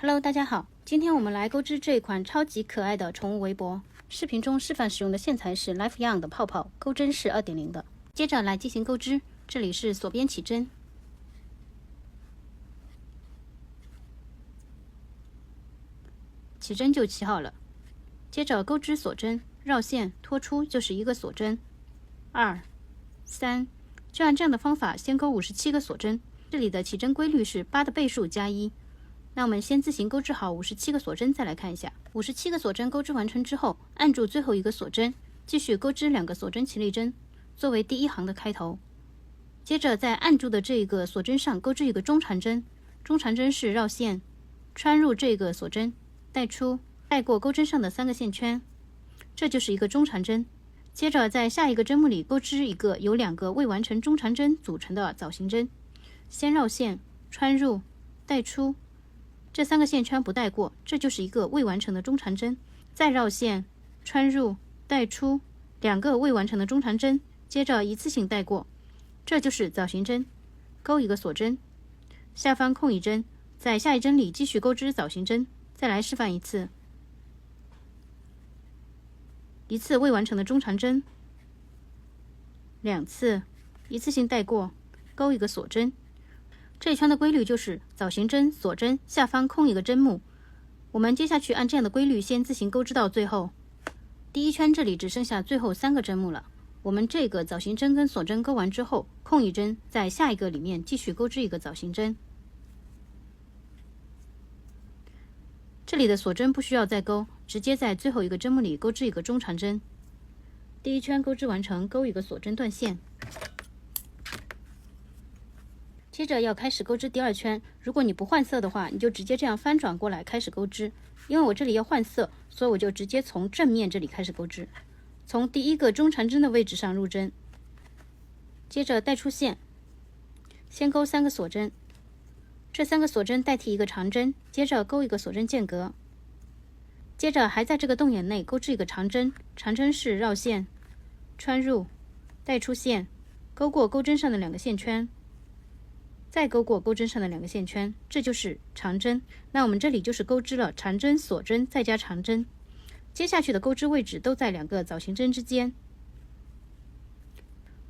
Hello， 大家好，今天我们来钩织这一款超级可爱的宠物围脖。视频中示范使用的线材是 Life Yarn 的泡泡，钩针是 2.0 的。接着来进行钩织，这里是锁边起针，起针就起好了。接着钩织锁针，绕线拖出就是一个锁针，2、3，就按这样的方法先钩57个锁针。这里的起针规律是8的倍数加1。那我们先自行钩织好57个锁针，再来看一下。57个锁针钩织完成之后，按住最后一个锁针，继续钩织2个锁针起立针，作为第一行的开头。接着在按住的这个锁针上钩织一个中长针，中长针是绕线，穿入这个锁针，带出，带过钩针上的3个线圈，这就是一个中长针。接着在下一个针目里钩织一个由2个未完成中长针组成的枣形针，先绕线，穿入，带出。这3个线圈不带过，这就是一个未完成的中长针。再绕线，穿入，带出2个未完成的中长针，接着一次性带过，这就是枣形针。钩一个锁针，下方空一针，在下一针里继续钩织枣形针。再来示范一次，一次未完成的中长针，2次，一次性带过，钩一个锁针。这一圈的规律就是枣形针、锁针，下方空一个针目。我们接下去按这样的规律先自行钩织到最后。第一圈这里只剩下最后3个针目了。我们这个枣形针跟锁针钩完之后，空一针，在下一个里面继续钩织一个枣形针。这里的锁针不需要再钩，直接在最后一个针目里钩织一个中长针。第一圈钩织完成，钩一个锁针断线。接着要开始钩织第2圈，如果你不换色的话，你就直接这样翻转过来开始钩织。因为我这里要换色，所以我就直接从正面这里开始钩织，从第一个中长针的位置上入针，接着带出线，先钩3个锁针，这3个锁针代替一个长针，接着钩一个锁针间隔，接着还在这个洞眼内钩织一个长针，长针是绕线，穿入，带出线，钩过钩针上的2个线圈，再钩过钩针上的2个线圈，这就是长针。那我们这里就是钩织了长针、锁针再加长针，接下去的钩织位置都在2个枣形针之间。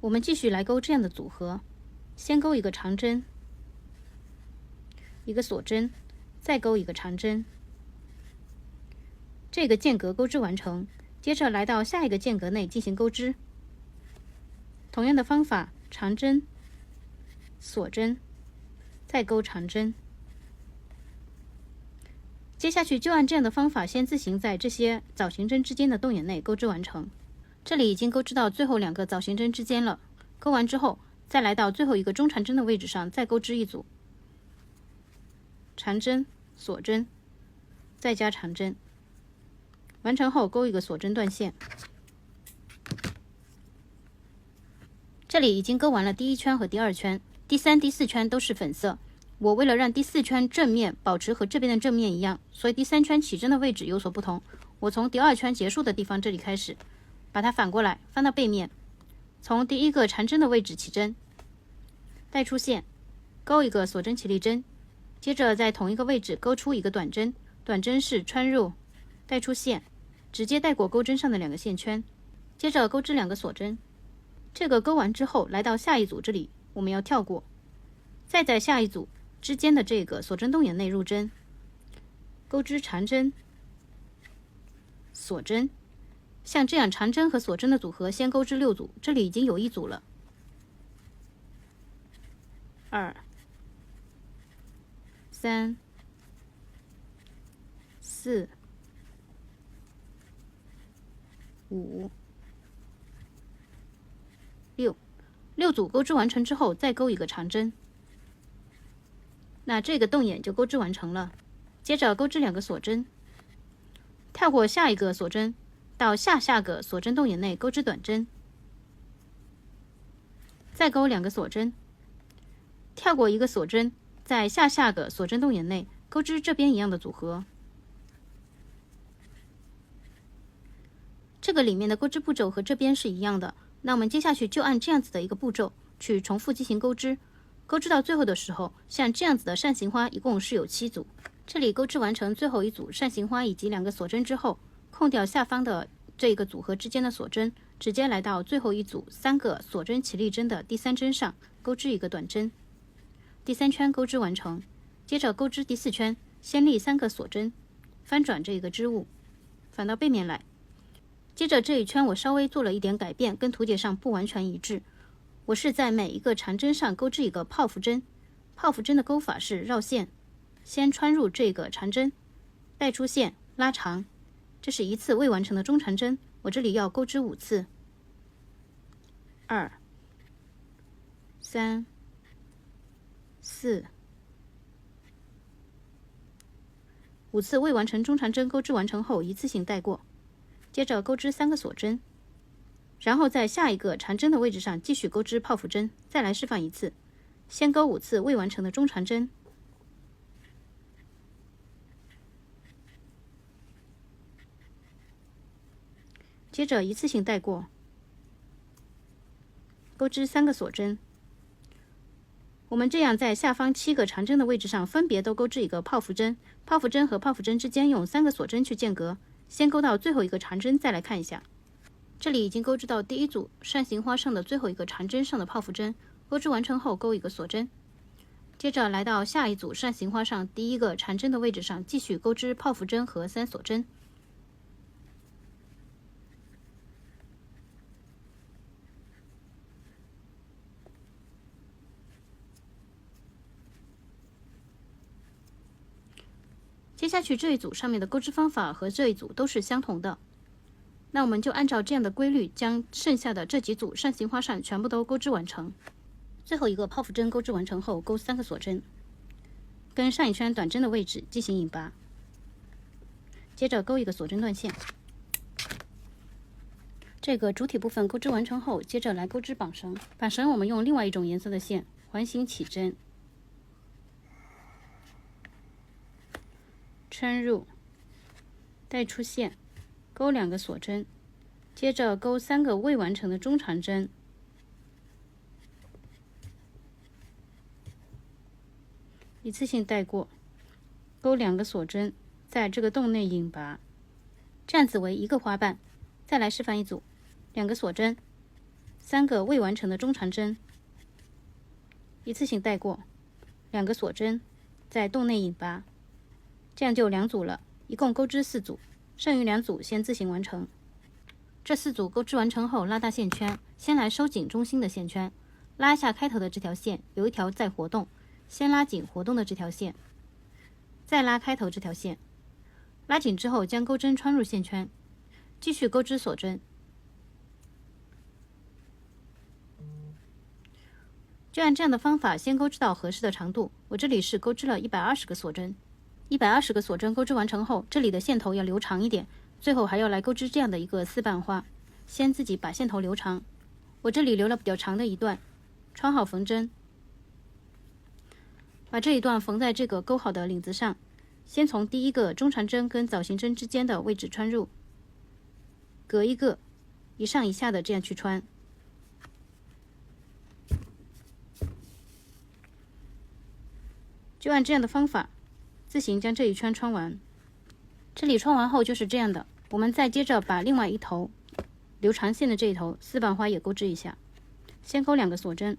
我们继续来钩这样的组合，先钩一个长针，一个锁针，再钩一个长针，这个间隔钩织完成。接着来到下一个间隔内进行钩织，同样的方法，长针、锁针，再钩长针。接下去就按这样的方法先自行在这些枣形针之间的洞眼内钩织完成。这里已经钩织到最后2个枣形针之间了，钩完之后再来到最后一个中长针的位置上再钩织一组长针、锁针，再加长针。完成后钩一个锁针断线。这里已经钩完了第1圈和第2圈，第3、第4圈都是粉色。我为了让第4圈正面保持和这边的正面一样，所以第3圈起针的位置有所不同。我从第2圈结束的地方这里开始，把它反过来翻到背面，从第1个长针的位置起针，带出线，钩一个锁针起立针，接着在同一个位置钩出一个短针，短针是穿入，带出线，直接带过钩针上的2个线圈，接着钩织2个锁针。这个钩完之后，来到下一组这里，我们要跳过，再在下一组之间的这个锁针洞眼内入针，钩织长针、锁针。像这样长针和锁针的组合，先钩织6组，这里已经有1组了。2、3、4、5、6组钩织完成之后，再钩一个长针。那这个洞眼就钩织完成了。接着钩织2个锁针，跳过下一个锁针，到下个锁针洞眼内钩织短针，再钩2个锁针，跳过一个锁针，在下个锁针洞眼内钩织这边一样的组合。这个里面的钩织步骤和这边是一样的。那我们接下去就按这样子的一个步骤去重复进行钩织，钩织到最后的时候，像这样子的扇形花一共是有7组，这里钩织完成最后一组扇形花以及2个锁针之后，空掉下方的这个组合之间的锁针，直接来到最后一组3个锁针起立针的第3针上钩织一个短针。第3圈钩织完成，接着钩织第4圈，先立3个锁针，翻转这个织物，反到背面来。接着这一圈我稍微做了一点改变，跟图解上不完全一致。我是在每一个缠针上钩织一个泡芙针，泡芙针的钩法是绕线，先穿入这个缠针，带出线拉长，这是一次未完成的中缠针，我这里要钩织5次，2、3、4、5次未完成中缠针钩织完成后一次性带过，接着钩织3个锁针，然后在下一个缠针的位置上继续钩织泡芙针。再来示范一次，先钩5次未完成的中缠针，接着一次性带过，钩织3个锁针。我们这样在下方7个缠针的位置上分别都钩织一个泡芙针，泡芙针和泡芙针之间用3个锁针去间隔，先钩到最后一个缠针，再来看一下。这里已经钩织到第一组扇形花上的最后一个缠针上的泡芙针，钩织完成后钩一个锁针，接着来到下一组扇形花上第一个缠针的位置上继续钩织泡芙针和3锁针。接下去这一组上面的钩织方法和这一组都是相同的，那我们就按照这样的规律将剩下的这几组扇形花扇全部都钩织完成。最后一个泡芙针钩织完成后，钩3个锁针，跟上一圈短针的位置进行引拔，接着钩一个锁针断线。这个主体部分钩织完成后，接着来钩织绑绳。绑绳我们用另外一种颜色的线环形起针，穿入，带出线，钩2个锁针，接着钩3个未完成的中长针，一次性带过，钩2个锁针，在这个洞内引拔，这样子为一个花瓣。再来示范一组，2个锁针，3个未完成的中长针，一次性带过，2个锁针，在洞内引拔，这样就2组了，一共钩织4组，剩余2组先自行完成。这4组钩织完成后，拉大线圈，先来收紧中心的线圈，拉一下开头的这条线，有一条在活动，先拉紧活动的这条线，再拉开头这条线，拉紧之后将钩针穿入线圈，继续钩织锁针。就按这样的方法先钩织到合适的长度，我这里是钩织了120个锁针。120个锁针钩织完成后，这里的线头要留长一点，最后还要来钩织这样的一个丝瓣花，先自己把线头留长，我这里留了比较长的一段，穿好缝针，把这一段缝在这个钩好的领子上，先从第一个中长针跟枣形针之间的位置穿入，隔一个，一上一下的这样去穿。就按这样的方法自行将这一圈穿完。这里穿完后就是这样的，我们再接着把另外一头留长线的这一头丝瓣花也钩织一下，先钩2个锁针，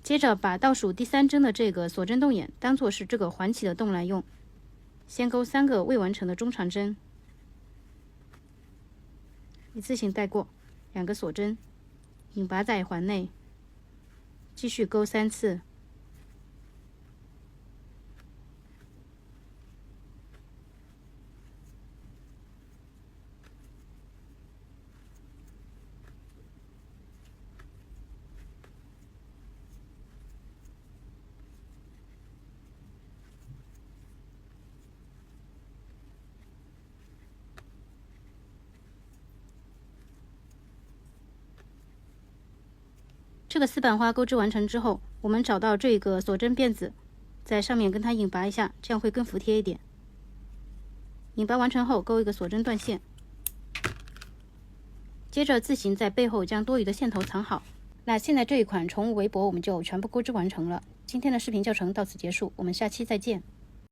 接着把倒数第3针的这个锁针洞眼当做是这个环起的洞来用，先钩3个未完成的中长针，一次性带过2个锁针，引拔在环内，继续钩3次。这个丝瓣花钩织完成之后，我们找到这个锁针辫子，在上面跟它引拔一下，这样会更服帖一点。引拔完成后，钩一个锁针断线，接着自行在背后将多余的线头藏好。那现在这一款宠物围脖我们就全部钩织完成了。今天的视频教程到此结束，我们下期再见。